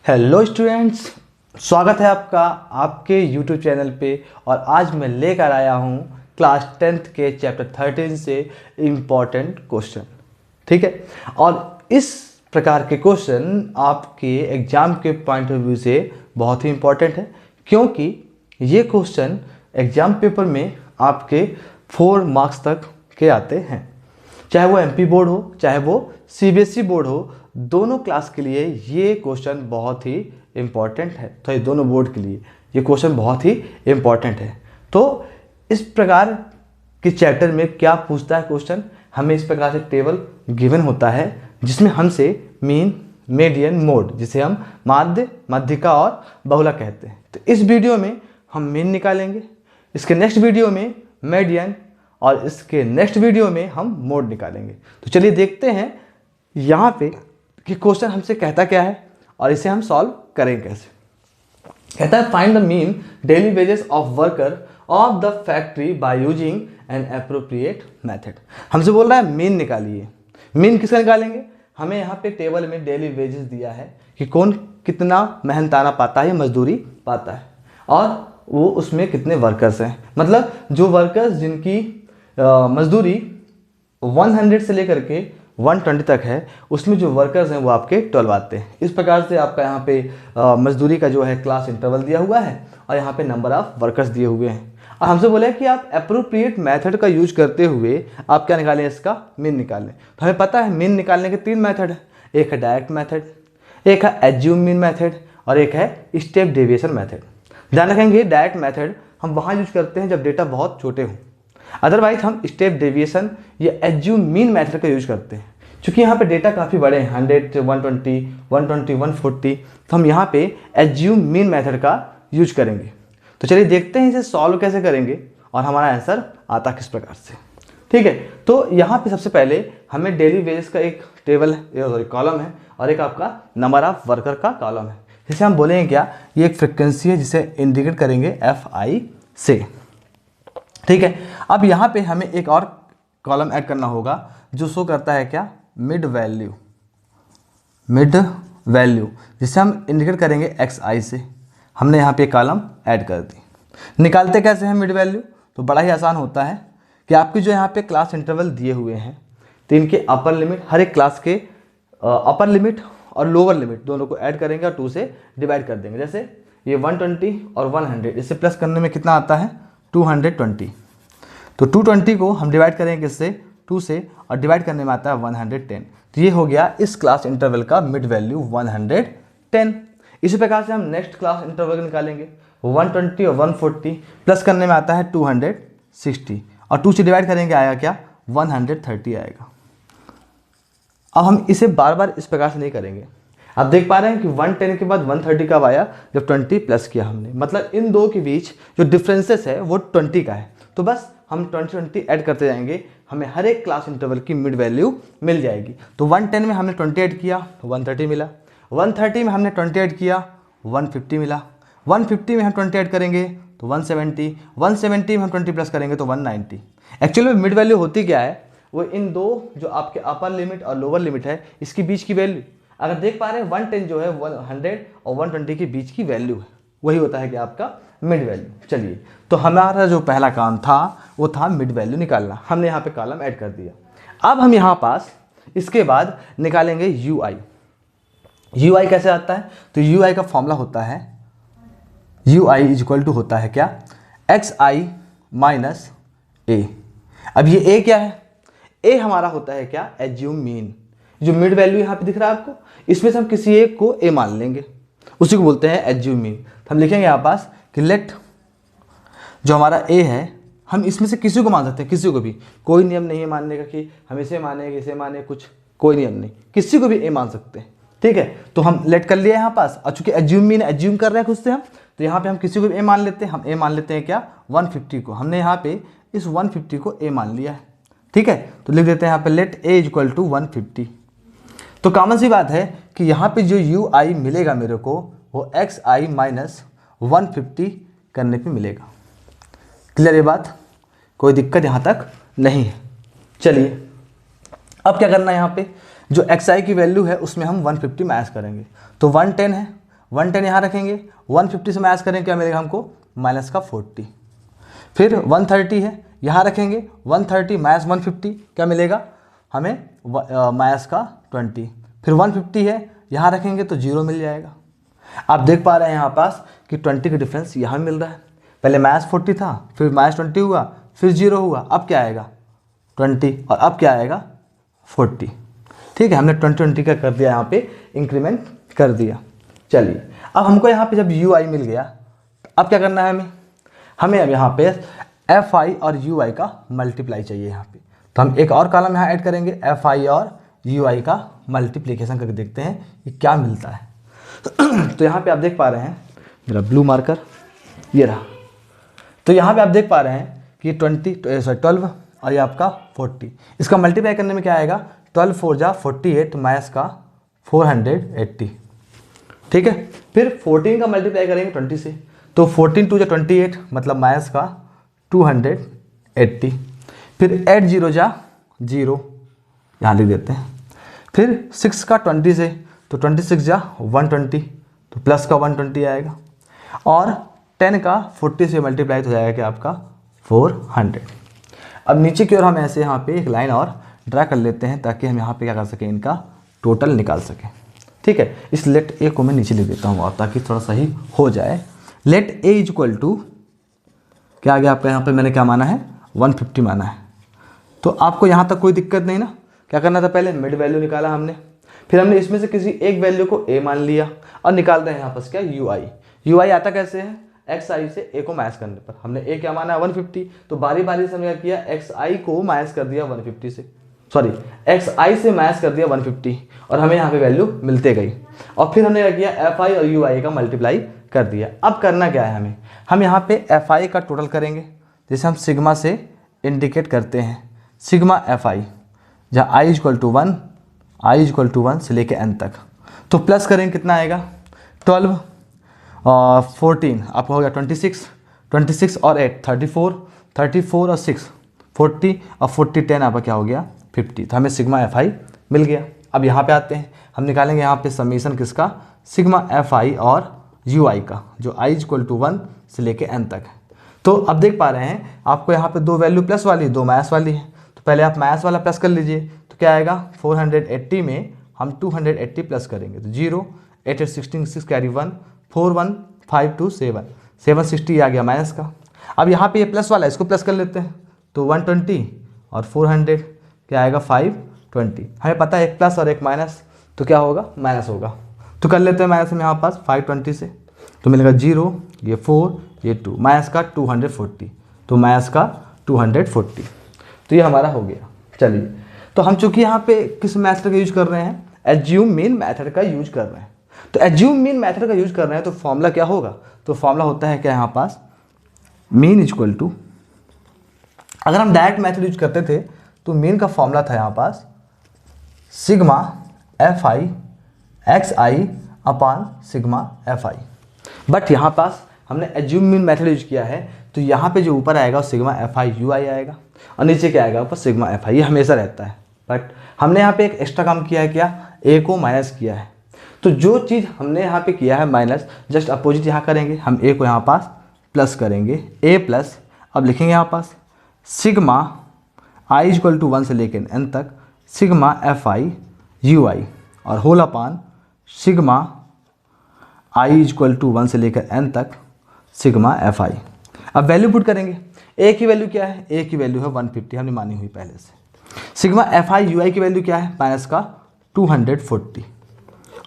Hello students, स्वागत है आपका आपके यूट्यूब चैनल पे। और आज मैं लेकर आया हूँ क्लास 10th के चैप्टर 13 से इम्पॉर्टेंट क्वेश्चन। ठीक है, और इस प्रकार के क्वेश्चन आपके एग्ज़ाम के पॉइंट ऑफ व्यू से बहुत ही इम्पॉर्टेंट है, क्योंकि ये क्वेश्चन एग्ज़ाम पेपर में आपके 4 मार्क्स तक के आते हैं। चाहे वो एमपी बोर्ड हो, चाहे वो सीबीएसई बोर्ड हो, दोनों क्लास के लिए ये क्वेश्चन बहुत ही इम्पॉर्टेंट है। तो ये दोनों बोर्ड के लिए ये क्वेश्चन बहुत ही इम्पॉर्टेंट है। तो इस प्रकार के चैप्टर में क्या पूछता है क्वेश्चन, हमें इस प्रकार से टेबल गिवन होता है जिसमें हमसे मीन, मीडियन, मोड, जिसे हम माध्य, माध्यिका और बहुला कहते हैं। तो इस वीडियो में हम मीन निकालेंगे, इसके नेक्स्ट वीडियो में मीडियन, और इसके नेक्स्ट वीडियो में हम मोड निकालेंगे। तो चलिए देखते हैं यहाँ पे कि क्वेश्चन हमसे कहता क्या है और इसे हम सॉल्व करें कैसे। कहता है find the mean daily wages of worker of the factory by using N appropriate method. हमसे बोल रहा है मीन निकालिए। मीन किसका निकालेंगे? हमें यहाँ पे टेबल में डेली वेजेस दिया है कि कौन कितना मेहनताना पाता है, मजदूरी पाता है, और वो उसमें कितने वर्कर्स हैं। मतलब जो वर्कर्स जिनकी मजदूरी 100 से लेकर के 120 तक है, उसमें जो वर्कर्स हैं वो आपके 12 आते हैं। इस प्रकार से आपका यहाँ पे मजदूरी का जो है क्लास इंटरवल दिया हुआ है और यहाँ पे नंबर ऑफ वर्कर्स दिए हुए हैं। और हमसे बोला है कि आप एप्रोप्रिएट मेथड का यूज करते हुए आप क्या निकालें, इसका मीन निकालें। तो हमें पता है मीन निकालने के 3 मेथड है। एक है डायरेक्ट मेथड, एक है एज्यूम मीन मेथड, और एक है स्टेप डेविएशन मेथड। ध्यान रखेंगे, डायरेक्ट मेथड हम वहाँ यूज करते हैं जब डेटा बहुत छोटे हों। अदरवाइज हम स्टेप डेविएशन या एज्यूम मीन मेथड का यूज करते हैं। क्योंकि यहाँ पे डेटा काफ़ी बड़े हैं, 100, 120, 120, 140, तो हम यहाँ पे एज्यूम मीन मेथड का यूज करेंगे। तो चलिए देखते हैं इसे सॉल्व कैसे करेंगे और हमारा आंसर आता किस प्रकार से। ठीक है, तो यहाँ पे सबसे पहले हमें डेली वेजेस का एक टेबल है, कॉलम है, और एक आपका नंबर ऑफ वर्कर का कॉलम है। जिसे हम बोलेंगे क्या, ये एक फ्रिक्वेंसी है जिसे इंडिकेट करेंगे FI से। ठीक है, अब यहाँ पे हमें एक और कॉलम ऐड करना होगा जो शो करता है क्या, मिड वैल्यू, जिसे हम इंडिकेट करेंगे XI से। हमने यहाँ पे कॉलम ऐड कर दी। निकालते कैसे हैं मिड वैल्यू? तो बड़ा ही आसान होता है कि आपकी जो यहाँ पे क्लास इंटरवल दिए हुए हैं, तो इनके अपर लिमिट, हर एक क्लास के अपर लिमिट और लोअर लिमिट दोनों को ऐड करेंगे और 2 से डिवाइड कर देंगे। जैसे ये 120 और 100, इससे प्लस करने में कितना आता है, 220। तो 220 को हम डिवाइड करेंगे किससे, 2 से, और डिवाइड करने में आता है 110। तो ये हो गया इस क्लास इंटरवल का मिड वैल्यू 110। इसी प्रकार से हम नेक्स्ट क्लास इंटरवल निकालेंगे, 120 और 140, प्लस करने में आता है 260, और 2 से डिवाइड करेंगे आएगा क्या, 130 आएगा। अब हम इसे बार बार इस प्रकार से नहीं करेंगे। आप देख पा रहे हैं कि 110 के बाद 130 कब आया, जब 20 प्लस किया हमने। मतलब इन दो के बीच जो डिफरेंसेस है वो 20 का है। तो बस हम 20 ऐड करते जाएंगे, हमें हर एक क्लास इंटरवल की मिड वैल्यू मिल जाएगी। तो 110 में हमने 20 ऐड किया तो 130 मिला, 130 में हमने 20 ऐड किया 150 मिला, 150 में हम 20 ऐड करेंगे तो 170, 170 में हम 20 प्लस करेंगे तो 190। एक्चुअली में मिड वैल्यू होती क्या है, वो इन दो जो आपके अपर लिमिट और लोअर लिमिट है इसके बीच की वैल्यू। अगर देख पा रहे हैं 110 जो है 100 और 120 के बीच की वैल्यू है, वही होता है कि आपका मिड वैल्यू। चलिए, तो हमारा जो पहला काम था वो था मिड वैल्यू निकालना। हमने यहाँ पे कॉलम ऐड कर दिया। अब हम यहाँ पास इसके बाद निकालेंगे UI। UI कैसे आता है? तो UI का फॉर्मूला होता है, UI इज इक्वल टू होता है क्या, XI माइनस A। अब ये A क्या है? A हमारा होता है क्या, एज्यूम मीन। जो मिड वैल्यू यहाँ पे दिख रहा है आपको, इसमें से हम किसी एक को A मान लेंगे, उसी को बोलते हैं एज्यूम मीन। तो हम लिखेंगे यहाँ पास कि लेट जो हमारा A है, हम इसमें से किसी को मान सकते हैं, किसी को भी। कोई नियम नहीं है मानने का कि हम इसे माने इसे माने, कुछ कोई नियम नहीं, किसी को भी A मान सकते हैं। ठीक है, तो हम लेट कर लिया यहाँ पास, और चूंकि एज्यूम मीन एज्यूम कर रहे हैं खुद से हम, तो यहाँ पे हम किसी को भी A मान लेते हैं। हम A मान लेते हैं क्या, 150 को। हमने यहाँ पे इस 150 को A मान लिया है। ठीक है, तो लिख देते हैं यहाँ पे let A is equal to 150। तो कॉमन सी बात है कि यहाँ पे जो UI मिलेगा मेरे को, वो XI माइनस 150 करने पे मिलेगा। क्लियर ये बात? कोई दिक्कत यहाँ तक नहीं है। चलिए, अब क्या करना है, यहाँ पे जो XI की वैल्यू है उसमें हम 150 माइनस करेंगे। तो 110 है, 110 यहाँ रखेंगे, 150 से माइनस करेंगे क्या मिलेगा हमको, माइनस का 40। फिर 130 है, यहाँ रखेंगे 130 माइनस 150 क्या मिलेगा हमें, माइनस का 20। फिर 150 है, यहाँ रखेंगे तो 0 मिल जाएगा। आप देख पा रहे हैं यहाँ पास कि 20 का डिफरेंस यहाँ मिल रहा है। पहले माइनस 40 था, फिर माइनस 20 हुआ, फिर 0 हुआ, अब क्या आएगा 20, और अब क्या आएगा 40। ठीक है, हमने 20 का कर दिया, यहाँ पे इंक्रीमेंट कर दिया। चलिए अब हमको यहाँ पे जब UI मिल गया, अब क्या करना है हमें अब यहाँ पे FI और UI का मल्टीप्लाई चाहिए यहाँ पे। तो हम एक और कॉलम यहाँ ऐड करेंगे, FI और UI का मल्टीप्लिकेशन करके देखते हैं कि क्या मिलता है। तो यहाँ पे आप देख पा रहे हैं, मेरा ब्लू मार्कर ये रहा। तो यहाँ पे आप देख पा रहे हैं कि 12 और ये आपका 40, इसका मल्टीप्लाई करने में क्या आएगा, 12 4 जा 48 माइनस का 480। ठीक है, फिर 14 का मल्टीप्लाई करेंगे 20 से, तो 14 2 जा 28 मतलब माइनस का 280। फिर 8 0 जा 0 यहाँ लिख देते हैं। फिर 6 का 20 से, तो 26 जा 120 तो प्लस का 120 आएगा। और 10 का 40 से मल्टीप्लाई तो जाएगा कि आपका 400। अब नीचे की ओर हम ऐसे यहाँ पे एक लाइन और ड्रा कर लेते हैं ताकि हम यहाँ पे क्या कर सकें, इनका टोटल निकाल सकें। ठीक है, इस लेट ए को मैं नीचे लिख देता हूँ और ताकि थोड़ा सही हो जाए। Let A is equal to क्या आ गया आपका, यहाँ पे मैंने क्या माना है 150 माना है। तो आपको यहाँ तक कोई दिक्कत नहीं ना। क्या करना था, पहले मिड वैल्यू निकाला हमने, फिर हमने इसमें से किसी एक वैल्यू को ए मान लिया और निकाल रहे हैं यहाँ पर क्या UI आता कैसे है, XI से A को माइनस करने पर। हमने A क्या माना है 150, तो बारी बारी से हमने क्या किया, XI को माइनस कर दिया 150 से, सॉरी XI से माइनस कर दिया 150 और हमें यहाँ पे वैल्यू मिलते गई। और फिर हमने क्या किया, FI और UI का मल्टीप्लाई कर दिया। अब करना क्या है, हम यहाँ पे FI का टोटल करेंगे, जैसे हम सिग्मा से इंडिकेट करते हैं, सिग्मा FI जहाँ I इक्वल टू 1 से लेके n तक। तो प्लस करेंगे कितना आएगा, 12 और 14 आपका हो गया 26 और 8 34 और 6 40 और 40 10 आपका क्या हो गया 50। तो हमें सिग्मा FI मिल गया। अब यहाँ पे आते हैं, हम निकालेंगे यहाँ पे समीशन किसका, सिग्मा FI और UI का, जो I इक्वल टू 1 से लेके n तक है। तो अब देख पा रहे हैं आपको यहाँ पे दो वैल्यू प्लस वाली, दो माइनस वाली है। तो पहले आप माइनस वाला प्लस कर लीजिए, तो क्या आएगा 480 में हम 280 प्लस करेंगे तो 0 8 8 16 6 कैरी 1 4 1 5 2 7 760 आ गया माइनस का। अब यहाँ पे ये प्लस वाला है, इसको प्लस कर लेते हैं, तो 120 और 400 क्या आएगा 520। हमें पता है एक प्लस और एक माइनस, तो क्या होगा माइनस होगा। तो कर लेते हैं माइनस में यहाँ पास 520 से, तो मिलेगा 0 ये 4 ये 2 माइनस का 240, तो माइनस का 240। तो ये हमारा हो गया। चलिए, तो हम चूंकि यहाँ पे किस मेथड का यूज कर रहे हैं, एज्यूम मीन मेथड का यूज कर रहे हैं। तो एज्यूम मीन मेथड का यूज कर रहे हैं तो फॉर्मूला क्या होगा, तो फॉर्मूला होता है क्या यहाँ पास, मीन इक्वल टू, अगर हम डायरेक्ट मेथड यूज करते थे तो मीन का फॉर्मूला था यहाँ पास sigma FI XI upon sigma FI। But यहाँ पास हमने एज्यूम मीन मेथड यूज किया है, तो यहाँ पे जो ऊपर आएगा वो सिग्मा FI UI आएगा और नीचे क्या आएगा ऊपर सिग्मा FI, ये हमेशा रहता है। बट हमने यहाँ पे एक एक्स्ट्रा काम किया है, क्या, A को माइनस किया है। तो जो चीज़ हमने यहाँ पे किया है माइनस, जस्ट अपोजिट यहाँ करेंगे, हम A को यहाँ पास प्लस करेंगे, A प्लस, अब लिखेंगे यहाँ पास सिग्मा I इक्वल टू 1 से लेकर n तक सिग्मा FI UI और whole upon sigma I equal to 1 से लेकर n तक सिग्मा FI। अब वैल्यू पुट करेंगे, A की वैल्यू क्या है, A की वैल्यू है 150, हमने मानी हुई पहले से। सिग्मा FI UI की वैल्यू क्या है, माइनस का 240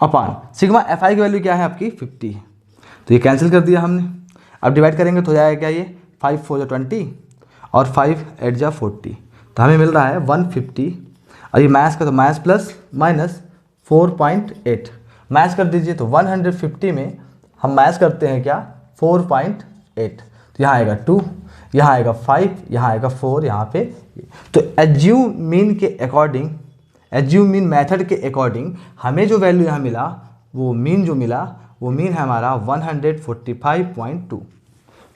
अपान सिग्मा FI की वैल्यू क्या है आपकी 50 है, तो ये कैंसिल कर दिया हमने। अब डिवाइड करेंगे तो हो जाएगा क्या, ये 5 4 जा 20 और 5 8 जा 40, तो हमें मिल रहा है 150 और ये माइनस का तो माइनस प्लस माइनस 4.8 माइनस कर दीजिए, तो 150 में हम माइनस करते हैं क्या 4.8, तो यहाँ आएगा 2, यहाँ आएगा 5, यहाँ आएगा 4, यहाँ पे। तो एज्यूम मीन के अकॉर्डिंग, एज्यूम मीन मेथड के अकॉर्डिंग हमें जो वैल्यू यहाँ मिला, वो मीन जो मिला वो मीन है हमारा 145.2।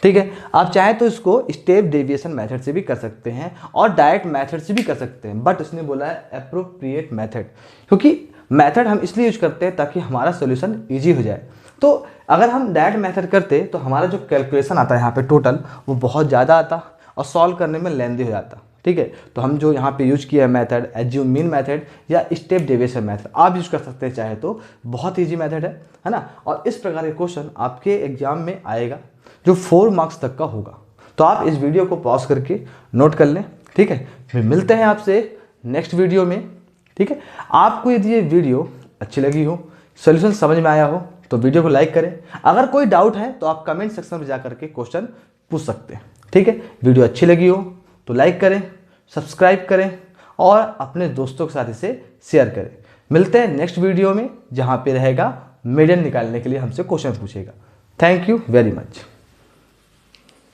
ठीक है, आप चाहें तो इसको स्टेप डेविएशन मेथड से भी कर सकते हैं और डायरेक्ट मेथड से भी कर सकते हैं, बट उसने बोला है अप्रोप्रिएट मेथड, क्योंकि मेथड हम इसलिए यूज करते हैं ताकि हमारा सोल्यूशन ईजी हो जाए। तो अगर हम डायरेक्ट मेथड करते तो हमारा जो कैलकुलेशन आता है यहाँ पे टोटल वो बहुत ज़्यादा आता और सॉल्व करने में लेंदी हो जाता। ठीक है, तो हम जो यहाँ पे यूज किया है मेथड एज्यूम मीन मेथड या स्टेप डेविएशन मेथड आप यूज कर सकते हैं चाहे तो, बहुत ईजी मेथड है ना। और इस प्रकार के क्वेश्चन आपके एग्जाम में आएगा जो 4 मार्क्स तक का होगा। तो आप इस वीडियो को पॉज करके नोट कर लें। ठीक है, फिर मिलते हैं आपसे नेक्स्ट वीडियो में। ठीक है, आपको यदि ये वीडियो अच्छी लगी हो, सोल्यूशन समझ में आया हो तो वीडियो को लाइक करें। अगर कोई डाउट है तो आप कमेंट सेक्शन में जा करके क्वेश्चन पूछ सकते हैं। ठीक है, वीडियो अच्छी लगी हो तो लाइक करें, सब्सक्राइब करें और अपने दोस्तों के साथ इसे शेयर करें। मिलते हैं नेक्स्ट वीडियो में जहाँ पे रहेगा मीडियन निकालने के लिए हमसे क्वेश्चन पूछेगा। Thank you very much.